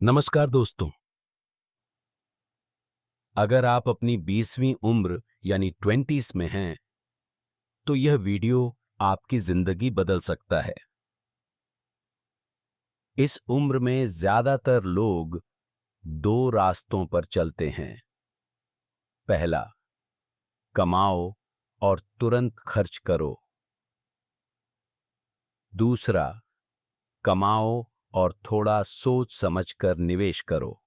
नमस्कार दोस्तों। अगर आप अपनी 20वीं उम्र यानी 20s में हैं, तो यह वीडियो आपकी जिंदगी बदल सकता है। इस उम्र में ज्यादातर लोग दो रास्तों पर चलते हैं। पहला, कमाओ और तुरंत खर्च करो। दूसरा, कमाओ और थोड़ा सोच समझकर निवेश करो।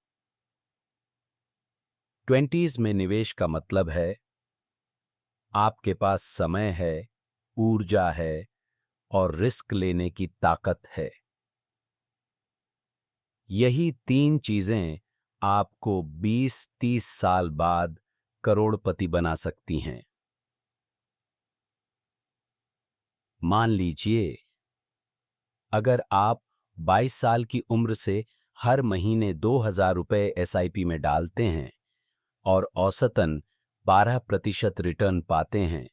20s में निवेश का मतलब है आपके पास समय है, ऊर्जा है और रिस्क लेने की ताकत है। यही तीन चीजें आपको 20-30 साल बाद करोड़पति बना सकती हैं। मान लीजिए, अगर आप 22 साल की उम्र से हर महीने 2,000 रुपए एसआईपी में डालते हैं और औसतन 12% रिटर्न पाते हैं,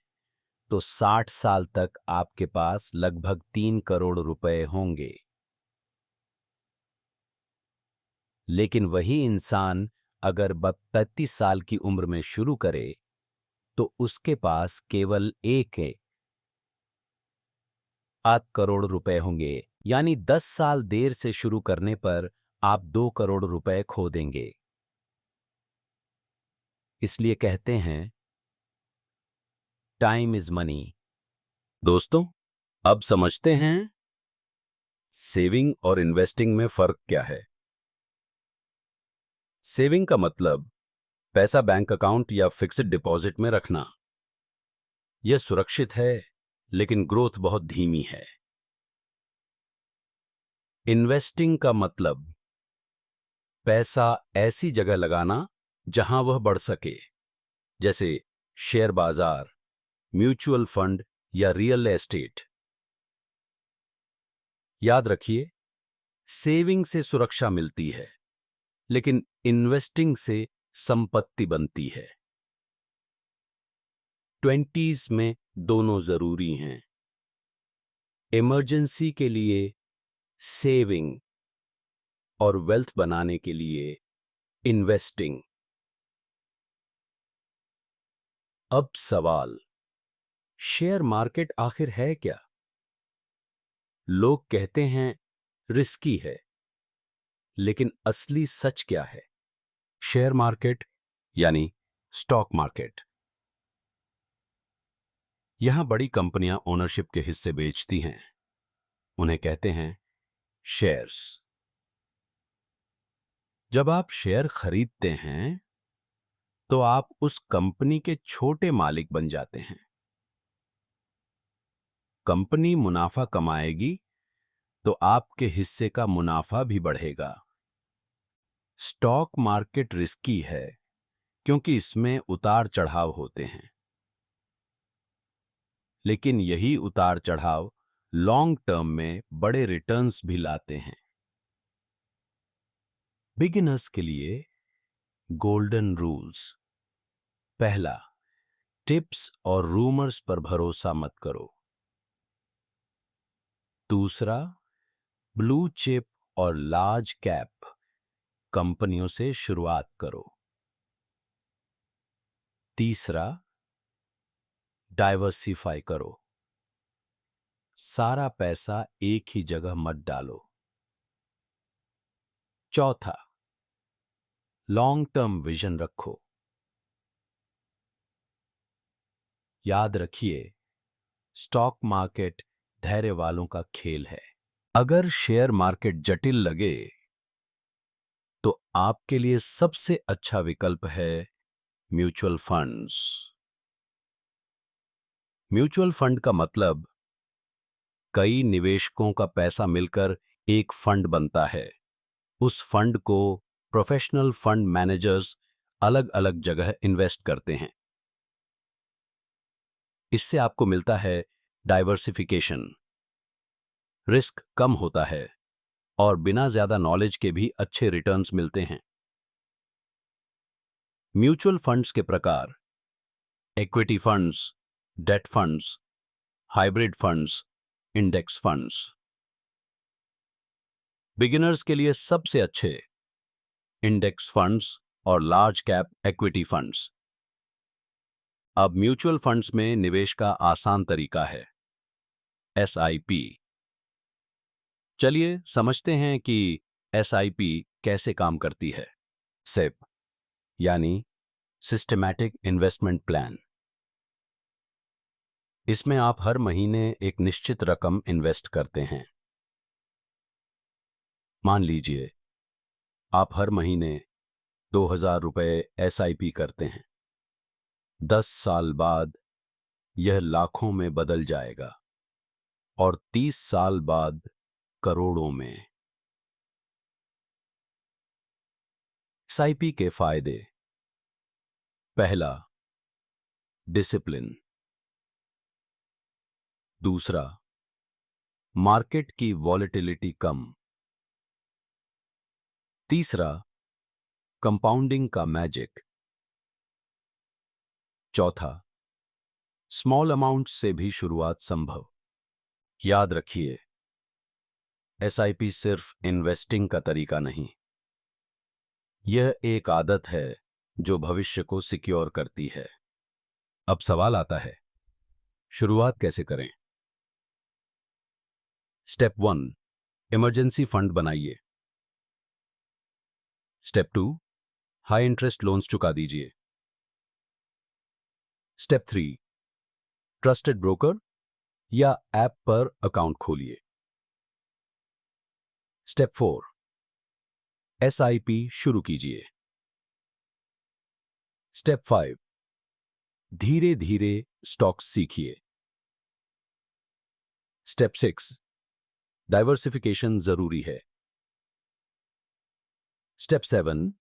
तो 60 साल तक आपके पास लगभग 3 करोड़ रुपए होंगे। लेकिन वही इंसान अगर 32 साल की उम्र में शुरू करे, तो उसके पास केवल 1 करोड़ रुपए होंगे। यानी 10 साल देर से शुरू करने पर आप 2 करोड़ रुपए खो देंगे। इसलिए कहते हैं, टाइम इज मनी। दोस्तों, अब समझते हैं सेविंग और इन्वेस्टिंग में फर्क क्या है। सेविंग का मतलब पैसा बैंक अकाउंट या फिक्स्ड डिपॉजिट में रखना। यह सुरक्षित है, लेकिन ग्रोथ बहुत धीमी है। इन्वेस्टिंग का मतलब पैसा ऐसी जगह लगाना जहां वह बढ़ सके, जैसे शेयर बाजार, म्यूचुअल फंड या रियल एस्टेट। याद रखिए, सेविंग से सुरक्षा मिलती है, लेकिन इन्वेस्टिंग से संपत्ति बनती है। 20s में दोनों जरूरी हैं। इमरजेंसी के लिए सेविंग और वेल्थ बनाने के लिए इन्वेस्टिंग। अब सवाल, शेयर मार्केट आखिर है क्या? लोग कहते हैं रिस्की है, लेकिन असली सच क्या है? शेयर मार्केट यानी स्टॉक मार्केट। यहां बड़ी कंपनियां ओनरशिप के हिस्से बेचती हैं। उन्हें कहते हैं शेयर्स। जब आप शेयर खरीदते हैं, तो आप उस कंपनी के छोटे मालिक बन जाते हैं। कंपनी मुनाफा कमाएगी, तो आपके हिस्से का मुनाफा भी बढ़ेगा। स्टॉक मार्केट रिस्की है, क्योंकि इसमें उतार चढ़ाव होते हैं। लेकिन यही उतार चढ़ाव लॉन्ग टर्म में बड़े रिटर्न्स भी लाते हैं। बिगिनर्स के लिए गोल्डन रूल्स। पहला, टिप्स और रूमर्स पर भरोसा मत करो। दूसरा, ब्लू चिप और लार्ज कैप कंपनियों से शुरुआत करो। तीसरा, डाइवर्सिफाई करो। सारा पैसा एक ही जगह मत डालो। चौथा, लॉन्ग टर्म विजन रखो। याद रखिए, स्टॉक मार्केट धैर्य वालों का खेल है। अगर शेयर मार्केट जटिल लगे, तो आपके लिए सबसे अच्छा विकल्प है म्यूचुअल फंड्स। म्यूचुअल फंड का मतलब कई निवेशकों का पैसा मिलकर एक फंड बनता है। उस फंड को प्रोफेशनल फंड मैनेजर्स अलग अलग जगह इन्वेस्ट करते हैं। इससे आपको मिलता है डाइवर्सिफिकेशन, रिस्क कम होता है और बिना ज्यादा नॉलेज के भी अच्छे रिटर्न्स मिलते हैं। म्यूचुअल फंड्स के प्रकार: equity funds, date funds, hybrid funds, index funds. Beginners के लिए सबसे अच्छे इंडेक्स फंड्स और लार्ज कैप इक्विटी फंड्स। अब म्यूचुअल फंड्स में निवेश का आसान तरीका है, एसआईपी। चलिए समझते हैं कि एसआईपी कैसे काम करती है। सिप यानी सिस्टमैटिक इन्वेस्टमेंट प्लान। इसमें आप हर महीने एक निश्चित रकम इन्वेस्ट करते हैं। मान लीजिए आप हर महीने 2000 रुपए एसआईपी करते हैं। 10 साल बाद यह लाखों में बदल जाएगा और 30 साल बाद करोड़ों में। एसआईपी के फायदे। पहला, डिसिप्लिन। दूसरा, मार्केट की वॉलेटिलिटी कम। तीसरा, कंपाउंडिंग का मैजिक। चौथा, स्मॉल अमाउंट से भी शुरुआत संभव। याद रखिए, एसआईपी सिर्फ इन्वेस्टिंग का तरीका नहीं, यह एक आदत है जो भविष्य को सिक्योर करती है। अब सवाल आता है, शुरुआत कैसे करें? स्टेप 1, इमरजेंसी फंड बनाइए। स्टेप 2, हाई इंटरेस्ट लोन्स चुका दीजिए। स्टेप 3, ट्रस्टेड ब्रोकर या ऐप पर अकाउंट खोलिए। स्टेप 4, एसआईपी शुरू कीजिए। स्टेप 5, धीरे धीरे स्टॉक्स सीखिए। स्टेप 6, डाइवर्सिफिकेशन जरूरी है। स्टेप 7,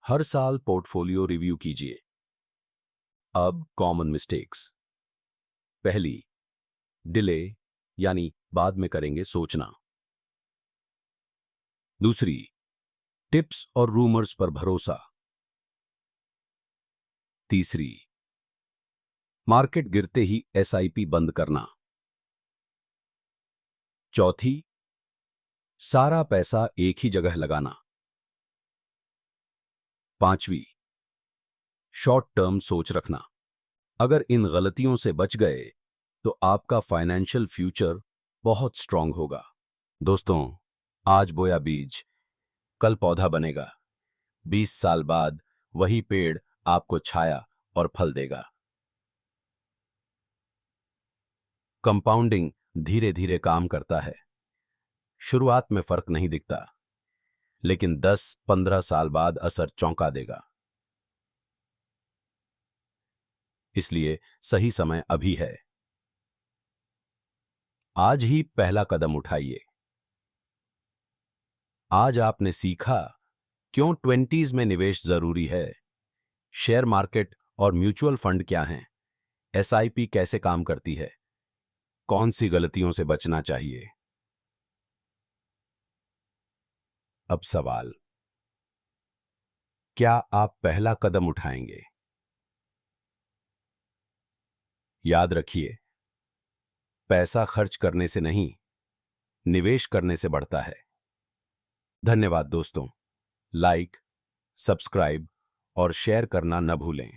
हर साल पोर्टफोलियो रिव्यू कीजिए। अब कॉमन मिस्टेक्स। पहली, डिले यानी बाद में करेंगे सोचना। दूसरी, टिप्स और रूमर्स पर भरोसा। तीसरी, मार्केट गिरते ही एसआईपी बंद करना। चौथी, सारा पैसा एक ही जगह लगाना। पांचवी, शॉर्ट टर्म सोच रखना। अगर इन गलतियों से बच गए तो आपका फाइनेंशियल फ्यूचर बहुत स्ट्रांग होगा। दोस्तों, आज बोया बीज, कल पौधा बनेगा। 20 साल बाद वही पेड़ आपको छाया और फल देगा। कंपाउंडिंग धीरे धीरे काम करता है। शुरुआत में फर्क नहीं दिखता, लेकिन 10-15 साल बाद असर चौंका देगा। इसलिए सही समय अभी है। आज ही पहला कदम उठाइए। आज आपने सीखा क्यों 20s में निवेश जरूरी है, शेयर मार्केट और म्यूचुअल फंड क्या हैं, एसआईपी कैसे काम करती है, कौन सी गलतियों से बचना चाहिए। अब सवाल, क्या आप पहला कदम उठाएंगे? याद रखिए, पैसा खर्च करने से नहीं, निवेश करने से बढ़ता है। धन्यवाद दोस्तों। लाइक, सब्सक्राइब और शेयर करना न भूलें।